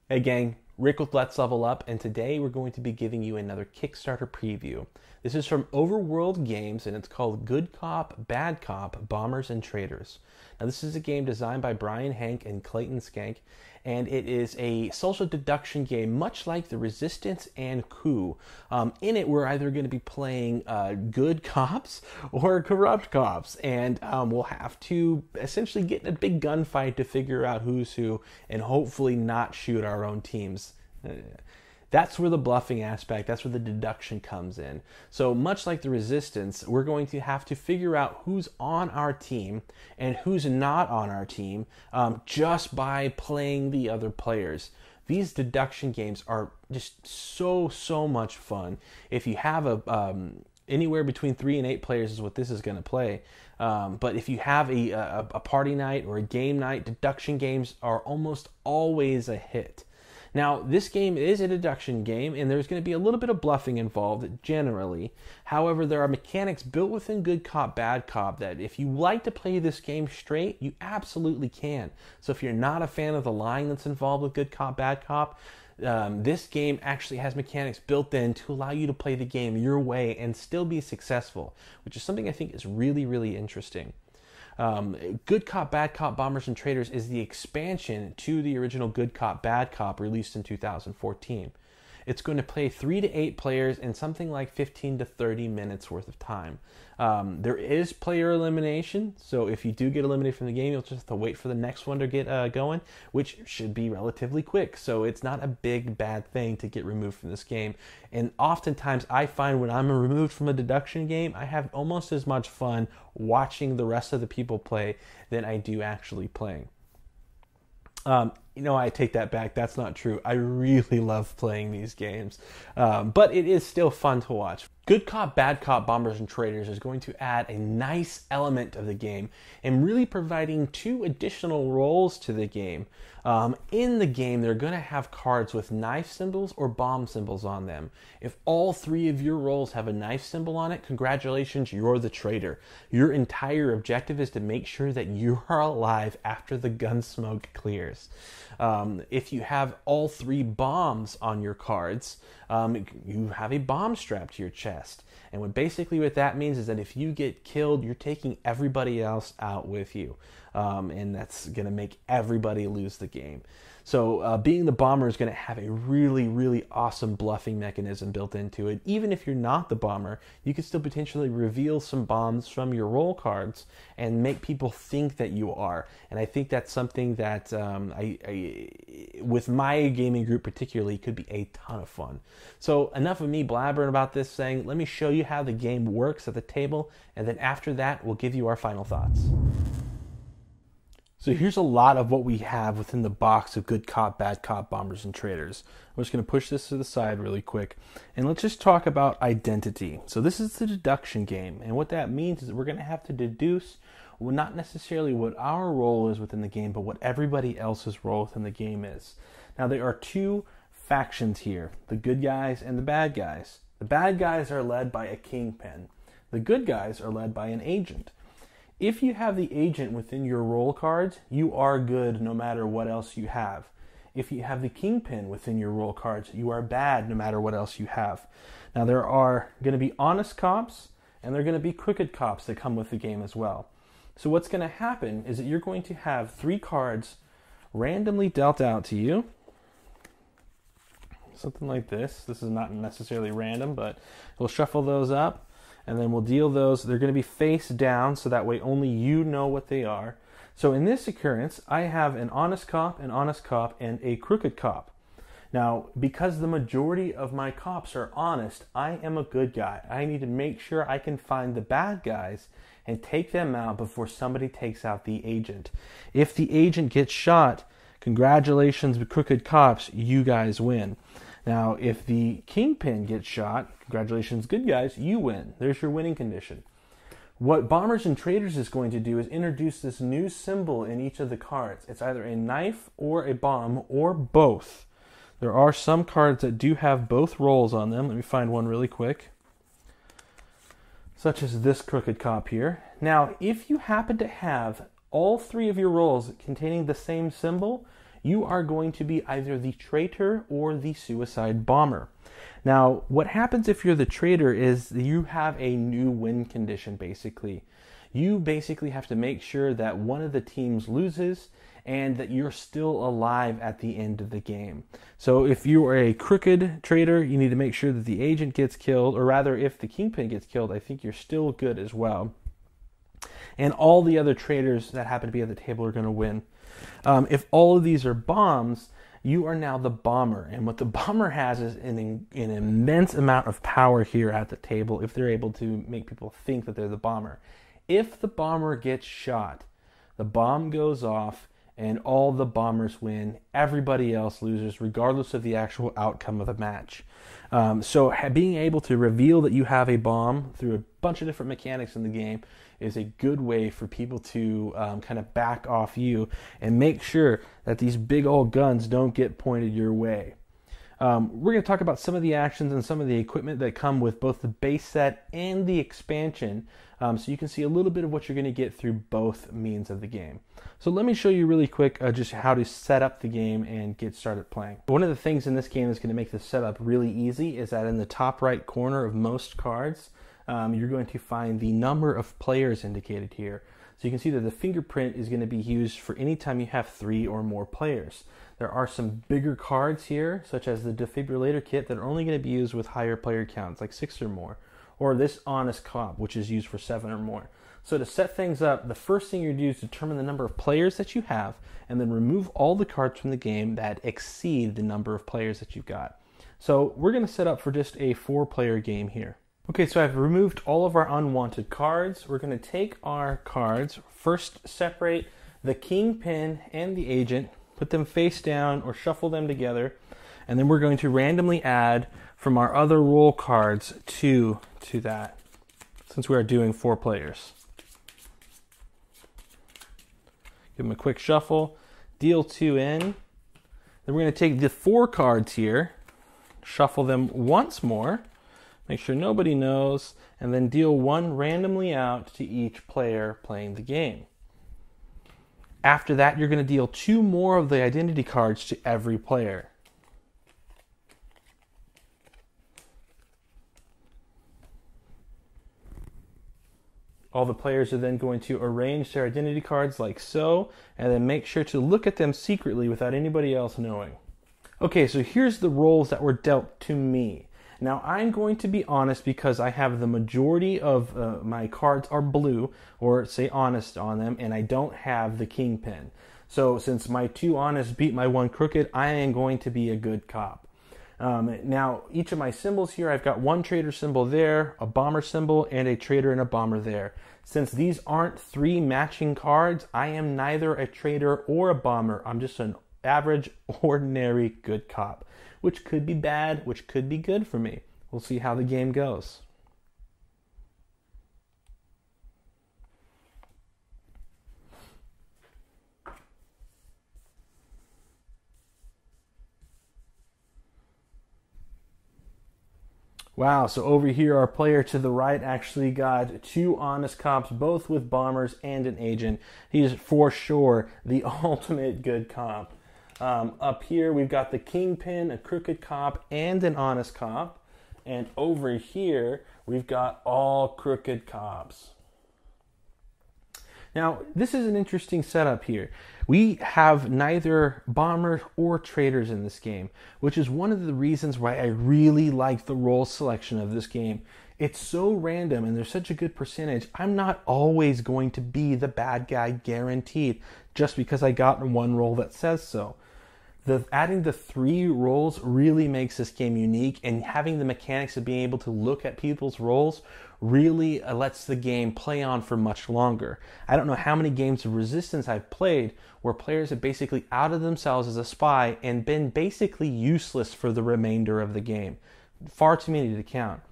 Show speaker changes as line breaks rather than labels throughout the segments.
Hey gang, Rick with Let's Level Up, and today we're going to be giving you another Kickstarter preview. This is from Overworld Games, and it's called Good Cop, Bad Cop, Bombers and Traitors. Now this is a game designed by Brian Hank and Clayton Skank, and it is a social deduction game much like the Resistance and Coup. In it, we're either going to be playing good cops or corrupt cops, and we'll have to essentially get in a big gunfight to figure out who's who and hopefully not shoot our own teams. That's where the bluffing aspect, that's where the deduction comes in. So much like the Resistance, we're going to have to figure out who's on our team and who's not on our team just by playing the other players. These deduction games are just so much fun. If you have anywhere between 3 and 8 players is what this is going to play. But if you have a party night or a game night, deduction games are almost always a hit. Now, this game is a deduction game, and there's going to be a little bit of bluffing involved generally. However, there are mechanics built within Good Cop, Bad Cop that if you like to play this game straight, you absolutely can. So if you're not a fan of the lying that's involved with Good Cop, Bad Cop, this game actually has mechanics built in to allow you to play the game your way and still be successful, which is something I think is really interesting. Good Cop, Bad Cop, Bombers and Traitors is the expansion to the original Good Cop, Bad Cop released in 2014. It's going to play 3 to 8 players in something like 15 to 30 minutes worth of time. There is player elimination, so if you do get eliminated from the game, you'll just have to wait for the next one to get going, which should be relatively quick. So it's not a big bad thing to get removed from this game. And oftentimes I find when I'm removed from a deduction game, I have almost as much fun watching the rest of the people play than I do actually playing. I take that back. That's not true. I really love playing these games. But it is still fun to watch. Good Cop, Bad Cop, Bombers and Traitors is going to add a nice element of the game and really providing 2 additional roles to the game. In the game, they're going to have cards with knife symbols or bomb symbols on them. If all 3 of your roles have a knife symbol on it, congratulations, you're the traitor. Your entire objective is to make sure that you are alive after the gun smoke clears. If you have all 3 bombs on your cards, you have a bomb strapped to your chest. And what that means is that if you get killed, you're taking everybody else out with you. And that's going to make everybody lose the game. So being the bomber is going to have a really awesome bluffing mechanism built into it. Even if you're not the bomber, you can still potentially reveal some bombs from your roll cards and make people think that you are. And I think that's something that with my gaming group particularly, could be a ton of fun. So enough of me blabbering about this thing. Let me show you how the game works at the table, and then after that, we'll give you our final thoughts. So here's a lot of what we have within the box of Good Cop, Bad Cop, Bombers and Traitors. I'm just going to push this to the side really quick, and let's just talk about identity. So this is the deduction game, and what that means is that we're going to have to deduce not necessarily what our role is within the game, but what everybody else's role within the game is. Now there are 2 factions here, the good guys and the bad guys. The bad guys are led by a kingpin. The good guys are led by an agent. If you have the agent within your roll cards, you are good no matter what else you have. If you have the kingpin within your roll cards, you are bad no matter what else you have. Now there are going to be honest cops and there are going to be crooked cops that come with the game as well. So what's going to happen is that you're going to have 3 cards randomly dealt out to you. Something like this. This is not necessarily random, but we'll shuffle those up. And then we'll deal those. They're going to be face down, so that way only you know what they are. So in this occurrence, I have an honest cop, and a crooked cop. Now, because the majority of my cops are honest, I am a good guy. I need to make sure I can find the bad guys and take them out before somebody takes out the agent. If the agent gets shot, congratulations, crooked cops, you guys win. Now, if the kingpin gets shot, congratulations, good guys, you win. There's your winning condition. What Bombers and Traitors is going to do is introduce this new symbol in each of the cards. It's either a knife or a bomb or both. There are some cards that do have both roles on them. Let me find one really quick. Such as this crooked cop here. Now, if you happen to have all 3 of your roles containing the same symbol, you are going to be either the traitor or the suicide bomber. Now, what happens if you're the traitor is you have a new win condition, basically. You basically have to make sure that one of the teams loses and that you're still alive at the end of the game. So if you are a crooked traitor, you need to make sure that the agent gets killed, or rather, if the kingpin gets killed, I think you're still good as well. And all the other traitors that happen to be at the table are going to win. If all of these are bombs, you are now the bomber. And what the bomber has is an immense amount of power here at the table if they're able to make people think that they're the bomber. If the bomber gets shot, the bomb goes off and all the bombers win. Everybody else loses, regardless of the actual outcome of the match. So being able to reveal that you have a bomb through a bunch of different mechanics in the game is a good way for people to kind of back off you and make sure that these big old guns don't get pointed your way. We're going to talk about some of the actions and some of the equipment that come with both the base set and the expansion, so you can see a little bit of what you're going to get through both means of the game. So let me show you really quick just how to set up the game and get started playing. One of the things in this game that's going to make the setup really easy is that in the top right corner of most cards, you're going to find the number of players indicated here. So you can see that the fingerprint is going to be used for any time you have 3 or more players. There are some bigger cards here, such as the defibrillator kit, that are only going to be used with higher player counts, like 6 or more. Or this honest cop, which is used for 7 or more. So to set things up, the first thing you do is determine the number of players that you have, and then remove all the cards from the game that exceed the number of players that you've got. So we're going to set up for just a 4-player game here. Okay, so I've removed all of our unwanted cards. We're going to take our cards, first separate the kingpin and the agent, put them face down or shuffle them together, and then we're going to randomly add from our other roll cards 2 to that, since we are doing 4 players. Give them a quick shuffle, deal 2 in. Then we're going to take the 4 cards here, shuffle them once more, make sure nobody knows, and then deal 1 randomly out to each player playing the game. After that, you're going to deal 2 more of the identity cards to every player. All the players are then going to arrange their identity cards like so, and then make sure to look at them secretly without anybody else knowing. Okay, so here's the roles that were dealt to me. Now, I'm going to be honest because I have the majority of my cards are blue, or say honest on them, and I don't have the kingpin. So since my 2 honest beat my 1 crooked, I am going to be a good cop. Now, each of my symbols here, I've got 1 traitor symbol there, a bomber symbol, and a traitor and a bomber there. Since these aren't 3 matching cards, I am neither a traitor or a bomber. I'm just an average, ordinary good cop, which could be bad, which could be good for me. We'll see how the game goes. Wow, so over here, our player to the right actually got 2 honest cops, both with bombers and an agent. He's for sure the ultimate good cop. Up here, we've got the kingpin, a crooked cop, and an honest cop. And over here, we've got all crooked cops. Now, this is an interesting setup here. We have neither bombers or traitors in this game, which is one of the reasons why I really like the role selection of this game. It's so random and there's such a good percentage. I'm not always going to be the bad guy guaranteed just because I got one role that says so. Adding the 3 roles really makes this game unique, and having the mechanics of being able to look at people's roles really lets the game play on for much longer. I don't know how many games of Resistance I've played where players have basically outed themselves as a spy and been basically useless for the remainder of the game. Far too many to count.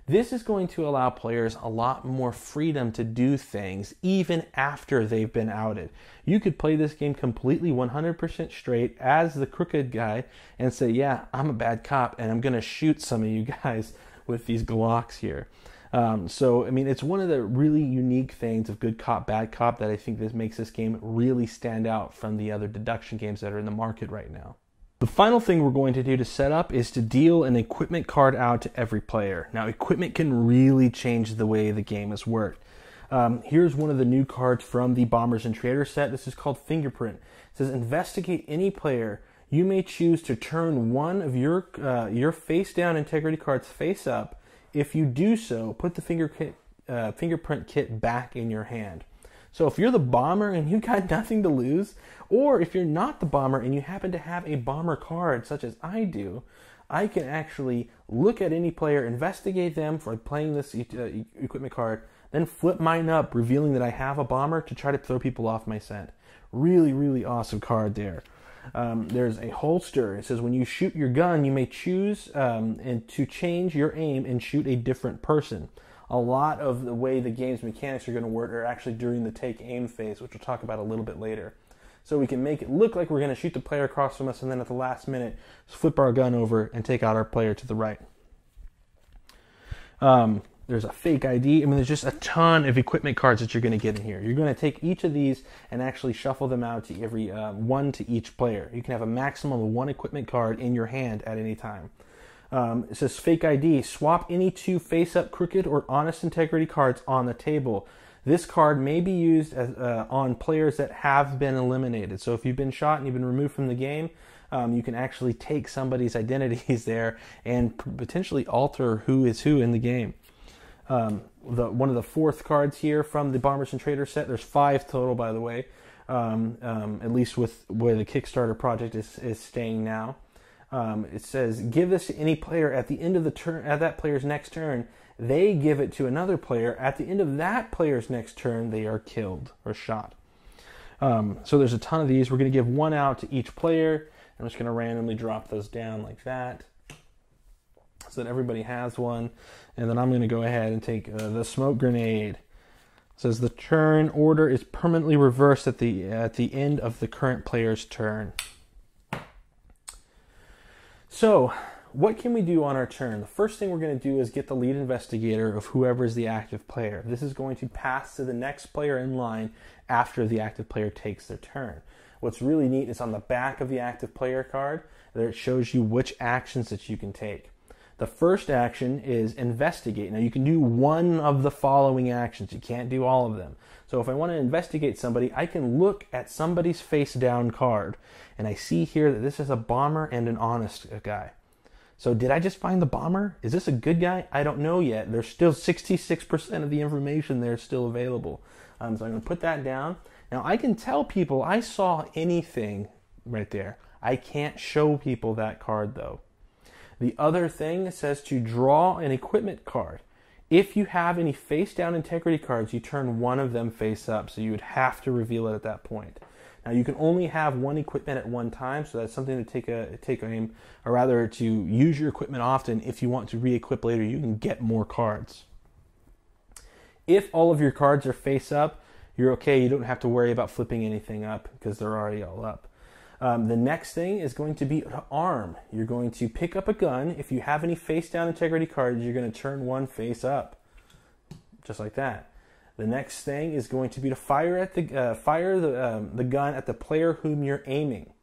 This is going to allow players a lot more freedom to do things even after they've been outed. You could play this game completely 100% straight as the crooked guy and say, yeah, I'm a bad cop and I'm going to shoot some of you guys with these Glocks here. So, I mean, it's one of the really unique things of Good Cop, Bad Cop that I think this makes this game really stand out from the other deduction games that are in the market right now. The final thing we're going to do to set up is to deal an equipment card out to every player. Now, equipment can really change the way the game is worked. Here's one of the new cards from the Bombers and Traitors set. This is called Fingerprint. It says, investigate any player. You may choose to turn one of your face-down integrity cards face up. If you do so, put the fingerprint kit back in your hand. So if you're the bomber and you got nothing to lose, or if you're not the bomber and you happen to have a bomber card, such as I do, I can actually look at any player, investigate them for playing this equipment card, then flip mine up, revealing that I have a bomber to try to throw people off my scent. Really, really awesome card there. There's a holster. It says when you shoot your gun, you may choose and to change your aim and shoot a different person. A lot of the way the game's mechanics are going to work are actually during the take aim phase, which we'll talk about a little bit later. So we can make it look like we're going to shoot the player across from us, and then at the last minute, flip our gun over and take out our player to the right. There's a fake ID. I mean, there's just a ton of equipment cards that you're going to get in here. You're going to take each of these and actually shuffle them out to every one to each player. You can have a maximum of one equipment card in your hand at any time. It says fake ID. Swap any two face-up crooked or honest integrity cards on the table. This card may be used as, on players that have been eliminated. So if you've been shot and you've been removed from the game, you can actually take somebody's identities there and potentially alter who is who in the game. One of the fourth cards here from the Bombers and Traitors set. There's 5 total, by the way, at least with where the Kickstarter project is staying now. It says, give this to any player at the end of the turn, at that player's next turn. They give it to another player. At the end of that player's next turn, they are killed or shot. So there's a ton of these. We're going to give one out to each player. I'm just going to randomly drop those down like that, so that everybody has one. And then I'm going to go ahead and take the smoke grenade. It says the turn order is permanently reversed at the end of the current player's turn. So, what can we do on our turn? The first thing we're going to do is get the lead investigator of whoever is the active player. This is going to pass to the next player in line after the active player takes their turn. What's really neat is on the back of the active player card, there it shows you which actions that you can take. The first action is investigate. Now you can do one of the following actions. You can't do all of them. So if I want to investigate somebody, I can look at somebody's face down card, and I see here that this is a bomber and an honest guy. So did I just find the bomber? Is this a good guy? I don't know yet. There's still 66% of the information there still available. So I'm going to put that down. Now I can tell people I saw anything right there. I can't show people that card though. The other thing says to draw an equipment card. If you have any face down integrity cards, you turn one of them face up. So you would have to reveal it at that point. Now you can only have one equipment at one time, so that's something to take aim, or rather to use your equipment often. If you want to re-equip later, you can get more cards. If all of your cards are face up, you're okay. You don't have to worry about flipping anything up because they're already all up. The next thing is going to be to arm. You're going to pick up a gun. If you have any face down integrity cards, you're going to turn one face up, just like that. The next thing is going to be to fire the gun at the player whom you're aiming.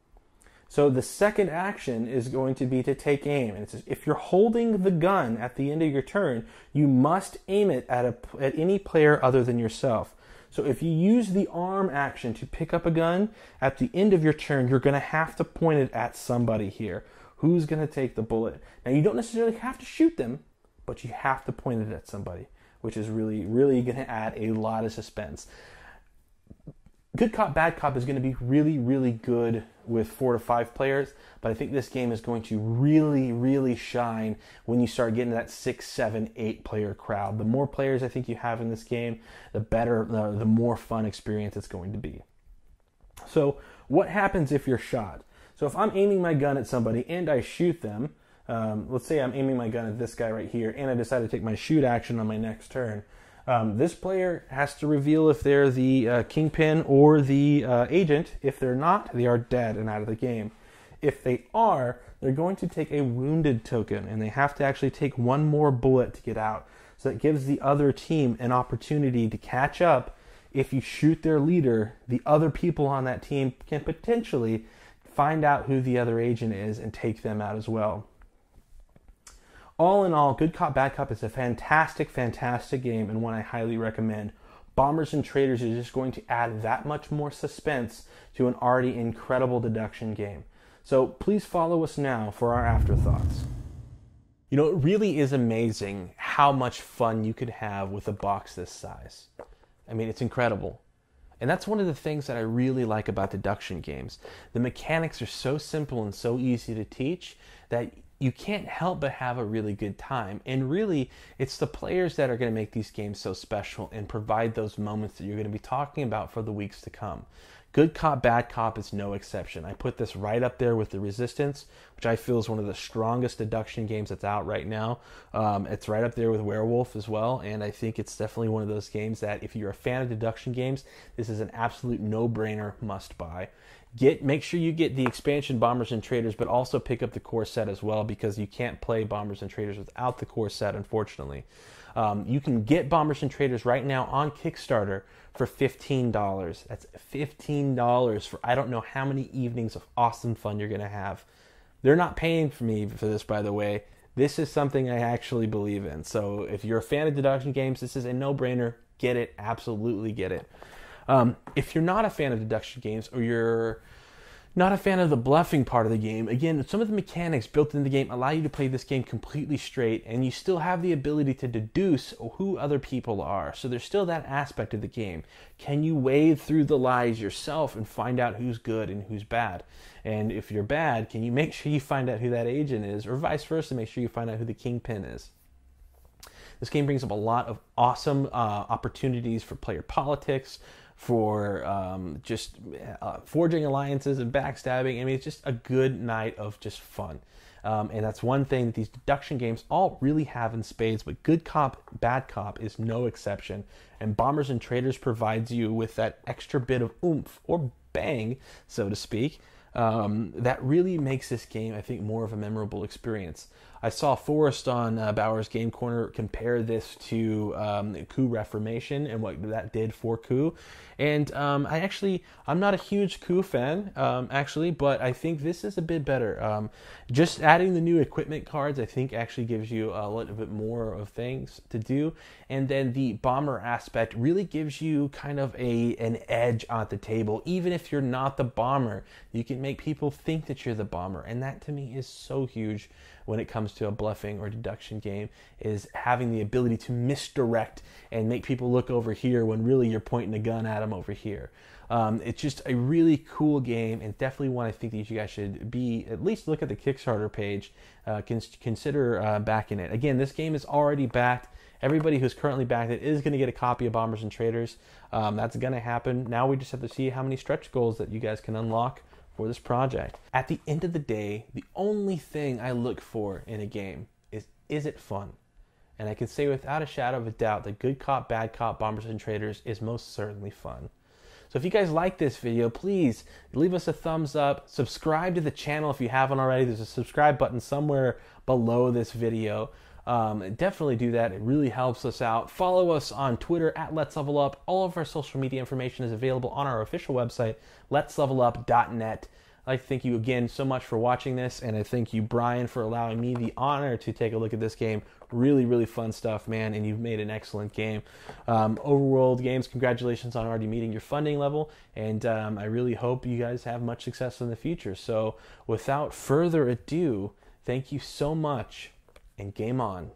So the second action is going to be to take aim. And it says if you're holding the gun at the end of your turn, you must aim it at any player other than yourself. So if you use the arm action to pick up a gun, at the end of your turn, you're going to have to point it at somebody here. Who's going to take the bullet? Now, you don't necessarily have to shoot them, but you have to point it at somebody, which is really, really going to add a lot of suspense. Good Cop, Bad Cop is going to be really, really good with 4 to 5 players, but I think this game is going to really, really shine when you start getting that 6, 7, 8 player crowd. The more players I think you have in this game, the better, the more fun experience it's going to be. So what happens if you're shot? So if I'm aiming my gun at somebody and I shoot them, let's say I'm aiming my gun at this guy right here and I decide to take my shoot action on my next turn. This player has to reveal if they're the kingpin or the agent. If they're not, they are dead and out of the game. If they are, they're going to take a wounded token, and they have to actually take one more bullet to get out. So it gives the other team an opportunity to catch up. If you shoot their leader, the other people on that team can potentially find out who the other agent is and take them out as well. All in all, Good Cop, Bad Cop is a fantastic, fantastic game and one I highly recommend. Bombers and Traitors is just going to add that much more suspense to an already incredible deduction game. So please follow us now for our afterthoughts. You know, it really is amazing how much fun you could have with a box this size. I mean, it's incredible. And that's one of the things that I really like about deduction games. The mechanics are so simple and so easy to teach that you can't help but have a really good time. And really, it's the players that are going to make these games so special and provide those moments that you're going to be talking about for the weeks to come. Good Cop, Bad Cop is no exception. I put this right up there with The Resistance, which I feel is one of the strongest deduction games that's out right now. It's right up there with Werewolf as well, and I think it's definitely one of those games that if you're a fan of deduction games, this is an absolute no-brainer must-buy. Make sure you get the expansion Bombers and Traitors, but also pick up the core set as well, because you can't play Bombers and Traitors without the core set, unfortunately. You can get Bombers and Traitors right now on Kickstarter for $15. That's $15 for I don't know how many evenings of awesome fun you're going to have. They're not paying for me for this, by the way. This is something I actually believe in. So if you're a fan of deduction games, this is a no-brainer. Get it. Absolutely get it. If you're not a fan of deduction games, or you're not a fan of the bluffing part of the game, again, some of the mechanics built in the game allow you to play this game completely straight, and you still have the ability to deduce who other people are. So there's still that aspect of the game. Can you wade through the lies yourself and find out who's good and who's bad? And if you're bad, can you make sure you find out who that agent is, or vice versa, make sure you find out who the kingpin is? This game brings up a lot of awesome opportunities for player politics, for just forging alliances and backstabbing. I mean, it's just a good night of just fun. And that's one thing that these deduction games all really have in spades, but Good Cop, Bad Cop is no exception. And Bombers and Traitors provides you with that extra bit of oomph, or bang, so to speak, that really makes this game, I think, more of a memorable experience. I saw Forrest on Bauer's Game Corner compare this to Coup Reformation and what that did for Coup. And I'm not a huge Coup fan, actually, but I think this is a bit better. Just adding the new equipment cards, I think, actually gives you a little bit more of things to do. And then the bomber aspect really gives you kind of an edge at the table. Even if you're not the bomber, you can make people think that you're the bomber. And that, to me, is so huge when it comes to a bluffing or deduction game, is having the ability to misdirect and make people look over here when really you're pointing a gun at them over here. It's just a really cool game, and definitely one I think that you guys should at least look at the Kickstarter page, consider backing it. Again, this game is already backed. Everybody who's currently backed it is going to get a copy of Bombers and Traitors. That's going to happen. Now we just have to see how many stretch goals that you guys can unlock for this project. At the end of the day, the only thing I look for in a game is it fun? And I can say without a shadow of a doubt that Good Cop, Bad Cop, Bombers and Traitors is most certainly fun. So if you guys like this video, please leave us a thumbs up, subscribe to the channel if you haven't already. There's a subscribe button somewhere below this video. Definitely do that. It really helps us out. Follow us on Twitter at Let's Level Up. All of our social media information is available on our official website, letslevelup.net. I'd like to thank you again so much for watching this, and I thank you, Brian, for allowing me the honor to take a look at this game. Really, really fun stuff, man, and you've made an excellent game. Overworld Games, congratulations on already meeting your funding level, and I really hope you guys have much success in the future. So without further ado, thank you so much, and game on.